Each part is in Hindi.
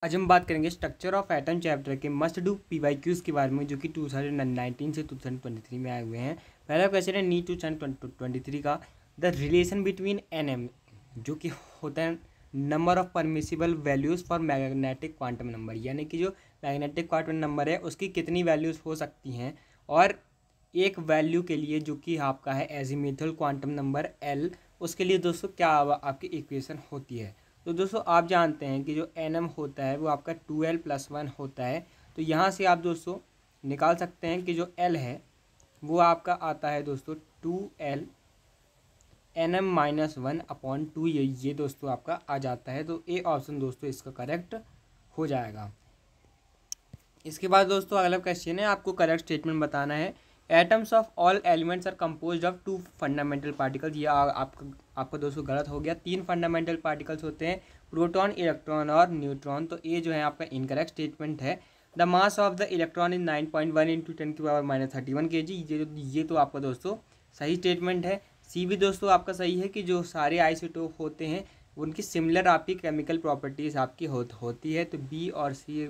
आज हम बात करेंगे स्ट्रक्चर ऑफ एटम चैप्टर के मस्ट डू PYQs के बारे में, जो कि 2019 से 2023 में आए हुए हैं। पहला क्वेश्चन है नीट 2023 का, द रिलेशन बिटवीन NM, जो कि होता है number of permissible values for magnetic quantum number, यानी कि जो मैग्नेटिक क्वांटम नंबर है उसकी कितनी वैल्यूज़ हो सकती हैं, और एक वैल्यू के लिए जो कि आपका है एजीमुथल क्वांटम नंबर L, उसके लिए दोस्तों क्या आपकी इक्वेशन होती है। तो दोस्तों आप जानते हैं कि जो NM होता है वो आपका 2L+1 होता है। तो यहाँ से आप दोस्तों निकाल सकते हैं कि जो L है वो आपका आता है दोस्तों 2L NM-1/2, ये दोस्तों आपका आ जाता है। तो ए ऑप्शन दोस्तों इसका करेक्ट हो जाएगा। इसके बाद दोस्तों अगला क्वेश्चन है, आपको करेक्ट स्टेटमेंट बताना है। Atoms of all elements are composed of 2 fundamental particles. ये आपका दोस्तों गलत हो गया। 3 फंडामेंटल पार्टिकल्स होते हैं, प्रोटॉन, इलेक्ट्रॉन और न्यूट्रॉन। तो ये जो है आपका इनकरेक्ट स्टेटमेंट है। The mass of the electron is 9.1 × 10⁻³ kg। ये तो आपका दोस्तों सही स्टेटमेंट है। सी भी दोस्तों आपका सही है कि जो सारे आइसोटोप होते हैं उनकी सिमिलर आपकी केमिकल प्रॉपर्टीज़ आपकी होती है। तो बी और सी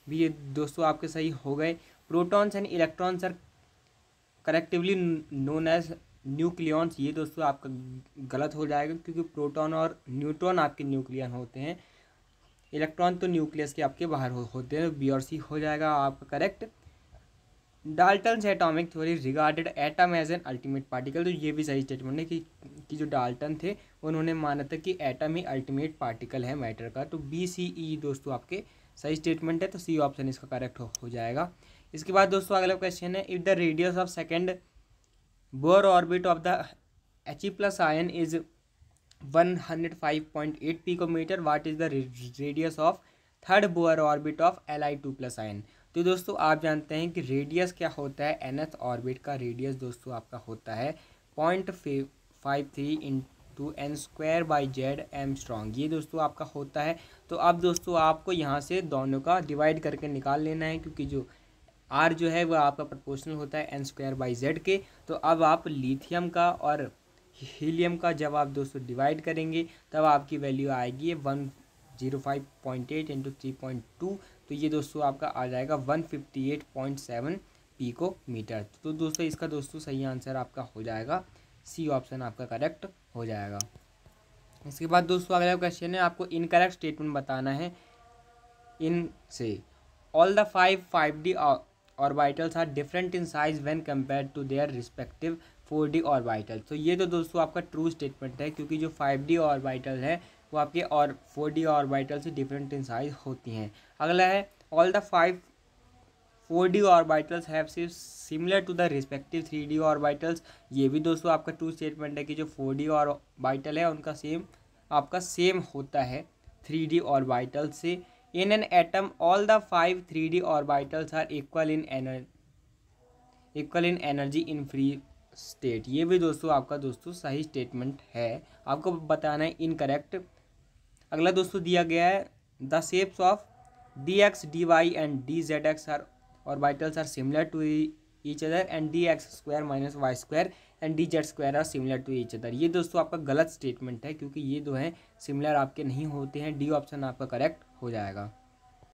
भी ये दोस्तों आपके सही हो गए। Protons and electrons are collectively known as nucleons. ये दोस्तों आपका गलत हो जाएगा, क्योंकि प्रोटॉन और न्यूट्रॉन आपके न्यूक्लियन होते हैं, इलेक्ट्रॉन तो न्यूक्लियस के आपके बाहर होते हैं। बी और सी हो जाएगा आपका correct. Dalton's atomic theory regarded atom as an ultimate particle. तो ये भी सही स्टेटमेंट है कि जो डाल्टन थे उन्होंने माना था कि एटम ही अल्टीमेट पार्टिकल है मैटर का। तो BCE दोस्तों आपके सही स्टेटमेंट है। तो सी ऑप्शन इसका करेक्ट हो जाएगा। इसके बाद दोस्तों अगला क्वेश्चन है, if the radius of second Bohr orbit of the He+ ion is 105.8 picometre, what is the radius of third Bohr orbit of Li2+ ion. तो दोस्तों आप जानते हैं कि रेडियस क्या होता है, nth ऑर्बिट का रेडियस दोस्तों आपका होता है 0.53 × n² Am²। ये दोस्तों आपका होता है। तो अब दोस्तों आपको यहाँ से दोनों का डिवाइड करके निकाल लेना है, क्योंकि जो R जो है वो आपका प्रोपोर्शनल होता है n² के। तो अब आप लिथियम का और हीलियम का जब आप दोस्तों डिवाइड करेंगे तब आपकी वैल्यू आएगी 105.8 × 3.2। तो ये दोस्तों आपका आ जाएगा 158.7 पिकोमीटर। तो दोस्तों इसका दोस्तों सही आंसर आपका हो जाएगा, सी ऑप्शन आपका करेक्ट हो जाएगा। इसके बाद दोस्तों अगला क्वेश्चन है, आपको इनकरेक्ट स्टेटमेंट बताना है। इन से all the 5D orbitals are different in size when compared to their respective 4D orbital. तो ये तो दोस्तों आपका ट्रू स्टेटमेंट है, क्योंकि जो 5D ऑर्बिटल है वो आपके और 4D ऑर्बिटल से डिफरेंट इन साइज होती हैं। अगला है, all the 5 4D orbitals have similar to the respective 3D orbitals. ये भी दोस्तों आपका ट्रू स्टेटमेंट है कि जो 4D ऑर्बिटल है उनका सेम होता है 3D ऑर्बिटल से। In an atom all the 5 3D orbitals are equal in energy in free state. ये भी दोस्तों आपका दोस्तों सही स्टेटमेंट है, आपको बताना है इनकरेक्ट। अगला दोस्तों दिया गया है, the shapes of dx dy and dzx are orbitals are similar to each other and dx² - y² and dz² are similar to each other. ये दोस्तों आपका गलत स्टेटमेंट है, क्योंकि ये दो हैं सिमिलर आपके नहीं होते हैं। डी ऑप्शन आपका करेक्ट हो जाएगा।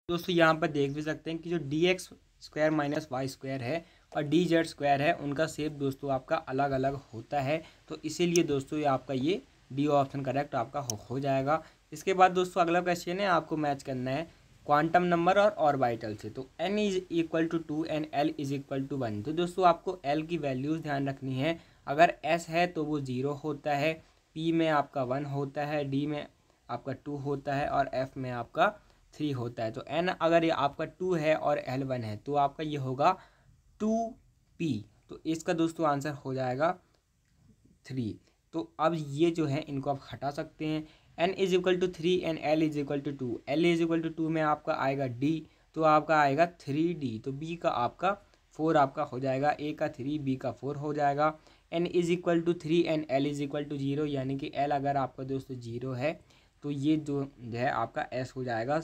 दोस्तों यहाँ पर देख भी सकते हैं कि जो dx² - y² है और dz² है उनका शेप दोस्तों आपका अलग अलग होता है। तो इसीलिए दोस्तों ये आपका ये डी ऑप्शन करेक्ट आपका हो जाएगा। इसके बाद दोस्तों अगला क्वेश्चन है, आपको मैच करना है क्वांटम नंबर और ऑर्बिटल से। तो n = 2 एंड L = 1। तो दोस्तों आपको L की वैल्यूज़ ध्यान रखनी है। अगर S है तो वो 0 होता है, P में आपका 1 होता है, D में आपका 2 होता है और F में आपका 3 होता है। तो N अगर ये आपका 2 है और L 1 है तो आपका ये होगा 2P। तो इसका दोस्तों आंसर हो जाएगा 3। तो अब ये जो है इनको आप हटा सकते हैं। n = 3 and L = 2। L = 2 में आपका आएगा D, तो आपका आएगा 3D। तो B का आपका 4 आपका हो जाएगा, A का 3, B का 4 हो जाएगा। n = 3 एंड L = 0, यानी कि L अगर आपका दोस्तों 0 है तो ये जो है आपका S हो जाएगा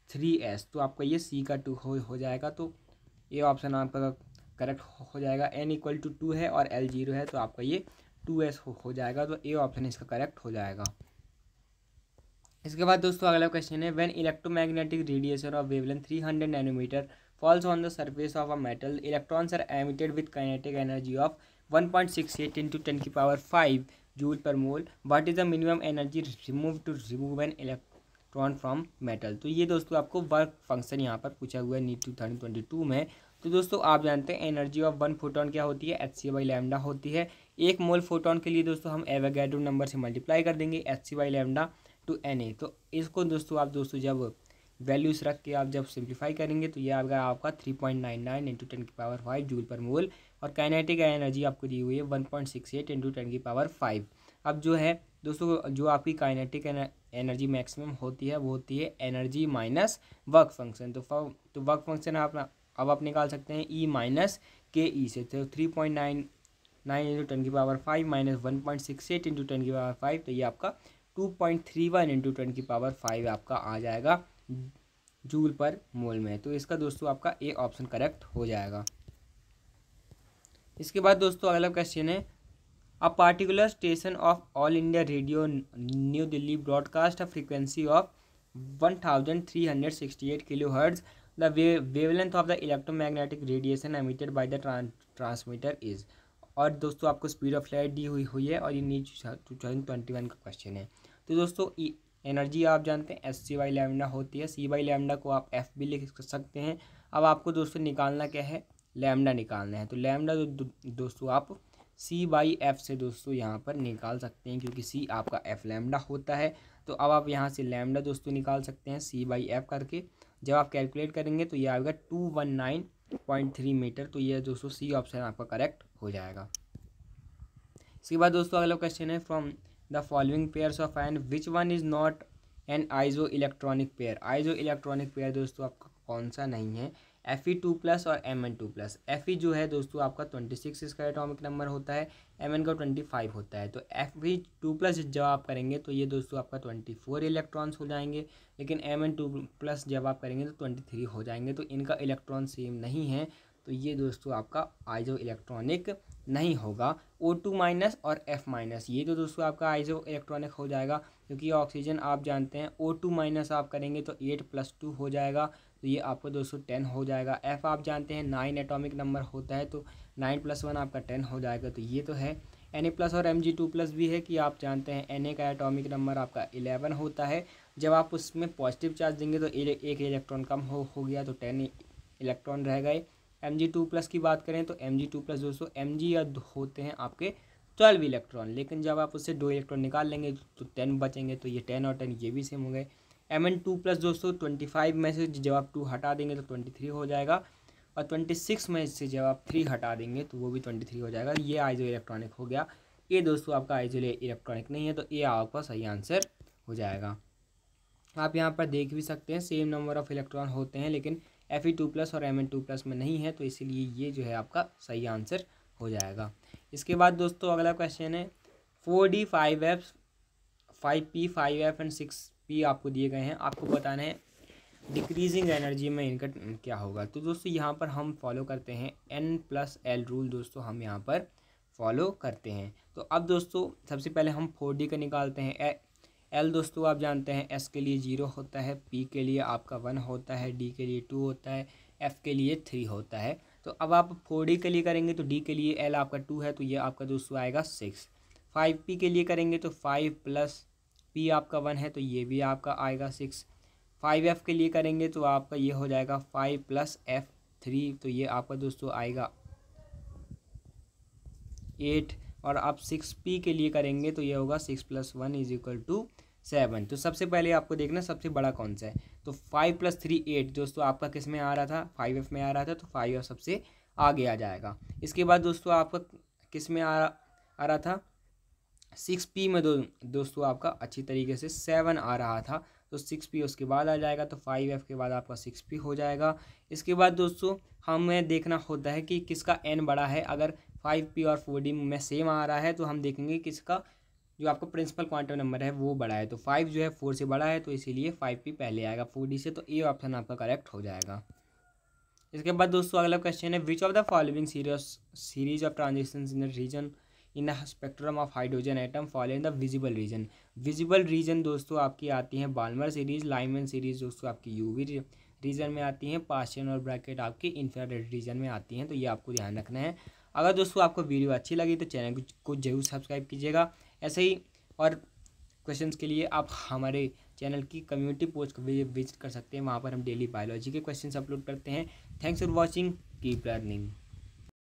3S। तो आपका ये C का 2 हो जाएगा। तो ये ऑप्शन आपका करेक्ट हो जाएगा। n = 2 है और L 0 है तो आपका ये 2S हो जाएगा। तो ए ऑप्शन इसका करेक्ट हो जाएगा। इसके बाद दोस्तों अगला क्वेश्चन है, when electromagnetic radiation of wavelength 300 nanometre falls on the surface of a metal, electrons are emitted with kinetic energy of 1.68 into 10 की पावर 5 जूल पर मोल. What is the minimum energy removed to remove an electron from metal? तो ये दोस्तों आपको वर्क फंक्शन यहाँ पर पूछा हुआ है नीट 2022 में. तो दोस्तों आप जानते हैं एनर्जी ऑफ वन फोटोन क्या होती है, hc/λ होती है. एक मोल फोटोन के लिए दोस्तों हम एवोगैड्रो नंबर से मल्टीप्लाई कर देंगे hc/λ टू Na. तो इसको दोस्तों आप जब वैल्यूज रख के आप जब सिंप्लीफाई करेंगे तो ये आपका 3.99 इंटू 10 की पावर 5 जूल पर मोल. और काइनेटिक एनर्जी आपको दी हुई है 1.68 इंटू 10 की पावर 5. अब जो है दोस्तों जो आपकी काइनेटिक एनर्जी मैक्सिमम होती है वो होती है एनर्जी माइनस वर्क फंक्शन. तो वर्क फंक्शन आप निकाल सकते हैं ई माइनस के ई से. तो 3.99 इंटू 10 की पावर 5 माइनस 1.68 इंटू 10 की पावर 5, तो ये आपका 2.31 इंटू 10 की पावर 5 आपका आ जाएगा जूल पर मोल में. तो इसका दोस्तों आपका ए ऑप्शन करेक्ट हो जाएगा. इसके बाद दोस्तों अगला क्वेश्चन है, a particular station of all India radio new Delhi broadcast a frequency of 1368 kilohertz. The wavelength of the electromagnetic radiation emitted by the transmitter is. और दोस्तों आपको स्पीड ऑफ लाइट दी हुई है और ये नीट 2021 का क्वेश्चन है. तो दोस्तों एनर्जी आप जानते हैं hc/λ होती है. c/λ को आप f भी लिख सकते हैं. अब आपको दोस्तों निकालना क्या है, लैम्डा निकालना है. तो लैम्डा दोस्तों आप c/f से दोस्तों यहाँ पर निकाल सकते हैं क्योंकि c आपका f λ होता है. तो अब आप यहाँ से लैम्डा दोस्तों निकाल सकते हैं c/f करके. जब आप कैलकुलेट करेंगे तो ये आएगा 219.3 मीटर. तो ये दोस्तों सी ऑप्शन आपका करेक्ट हो जाएगा. इसके बाद दोस्तों अगला क्वेश्चन है, from the following pairs of ion which one is not an आइजो इलेक्ट्रॉनिक पेयर. आइजो इलेक्ट्रॉनिक पेयर दोस्तों आपका कौन सा नहीं है, Fe2+ और Mn2+. Fe जो है दोस्तों आपका 26 इसका एटॉमिक नंबर होता है, Mn का 25 होता है. तो Fe2+ जब आप करेंगे तो ये दोस्तों आपका 24 इलेक्ट्रॉन्स हो जाएंगे, लेकिन Mn2+ जब आप करेंगे तो 23 हो जाएंगे. तो इनका इलेक्ट्रॉन सेम नहीं है, तो ये दोस्तों आपका आइजो इलेक्ट्रॉनिक नहीं होगा. O2- और F- ये तो दोस्तों आपका आइजो इलेक्ट्रॉनिक हो जाएगा क्योंकि ऑक्सीजन आप जानते हैं O2- आप करेंगे तो 8+2 हो जाएगा. तो ये आपको दोस्तों 10 हो जाएगा. F आप जानते हैं 9 एटॉमिक नंबर होता है, तो 9+1 आपका 10 हो जाएगा. तो ये तो है. Na+ और Mg2+ भी है कि आप जानते हैं Na का एटॉमिक नंबर आपका 11 होता है. जब आप उसमें पॉजिटिव चार्ज देंगे तो एक इलेक्ट्रॉन कम हो गया, तो 10 इलेक्ट्रॉन रह गए. Mg2+ की बात करें तो Mg2+ दोस्तों Mg होते हैं आपके 12 इलेक्ट्रॉन, लेकिन जब आप उससे 2 इलेक्ट्रॉन निकाल लेंगे तो 10 बचेंगे. तो ये 10 और 10 ये भी सेम हो गए. Mn2+ दोस्तों 25 में से जब आप 2 हटा देंगे तो 23 हो जाएगा, और 26 में से जब आप 3 हटा देंगे तो वो भी 23 हो जाएगा. ये आइजो इलेक्ट्रॉनिक हो गया. ये दोस्तों आपका आइजो इलेक्ट्रॉनिक नहीं है, तो ये आपका सही आंसर हो जाएगा. आप यहाँ पर देख भी सकते हैं सेम नंबर ऑफ इलेक्ट्रॉन होते हैं, लेकिन Fe2+ और Mn2+ में नहीं है, तो इसीलिए ये जो है आपका सही आंसर हो जाएगा. इसके बाद दोस्तों अगला क्वेश्चन है, 4D 5F 5P 5F and 6P आपको दिए गए हैं. आपको बताना है डिक्रीजिंग एनर्जी में इनका क्या होगा. तो दोस्तों यहाँ पर हम फॉलो करते हैं N+L रूल. दोस्तों हम यहाँ पर फॉलो करते हैं. तो अब दोस्तों सबसे पहले हम 4D का निकालते हैं. L दोस्तों आप जानते हैं S के लिए 0 होता है, P के लिए आपका 1 होता है, D के लिए 2 होता है, F के लिए 3 होता है. तो अब आप 4D के लिए करेंगे तो D के लिए L आपका 2 है, तो ये आपका दोस्तों आएगा 6. 5P के लिए करेंगे तो 5 + P आपका 1 है, तो ये भी आपका आएगा 6. 5F के लिए करेंगे तो आपका ये हो जाएगा 5 + F3, तो ये आपका दोस्तों आएगा 8. और आप 6P के लिए करेंगे तो ये होगा 6 + 1 = 7. तो सबसे पहले आपको देखना सबसे बड़ा कौन सा है. तो 5 + 3 8 दोस्तों आपका किस में आ रहा था, 5F में आ रहा था, तो 5F सबसे आगे आ जाएगा. इसके बाद दोस्तों आपका किस में आ रहा था, 6P में दोस्तों आपका अच्छी तरीके से 7 आ रहा था, तो 6P उसके बाद आ जाएगा. तो 5F के बाद आपका 6P हो जाएगा. इसके बाद दोस्तों हमें देखना होता है कि किसका N बड़ा है. अगर 5P और 4D में सेम आ रहा है तो हम देखेंगे किसका जो आपका प्रिंसिपल क्वांटम नंबर है वो बड़ा है. तो 5 जो है 4 से बड़ा है, तो इसीलिए 5P पहले आएगा 4D से. तो ए ऑप्शन आपका करेक्ट हो जाएगा. इसके बाद दोस्तों अगला क्वेश्चन है, which of the following series of transitions in the region in the spectrum of hydrogen atom follow in the visible region. Visible region दोस्तों आपकी आती हैं बाल्मर सीरीज़, लाइमन सीरीज़ दोस्तों आपकी यूवी रीजन में आती हैं, पास्टियन और ब्रैकेट आपकी इंफ्रारेड रीजन में आती हैं। तो ये आपको ध्यान रखना है। अगर दोस्तों आपको वीडियो अच्छी लगी तो चैनल को जरूर सब्सक्राइब कीजिएगा। ऐसे ही और क्वेश्चंस के लिए आप हमारे चैनल की कम्युनिटी पोस्ट को विजिट कर सकते हैं। वहाँ पर हम डेली बायोलॉजी के क्वेश्चंस अपलोड करते हैं। Thanks for watching, keep learning.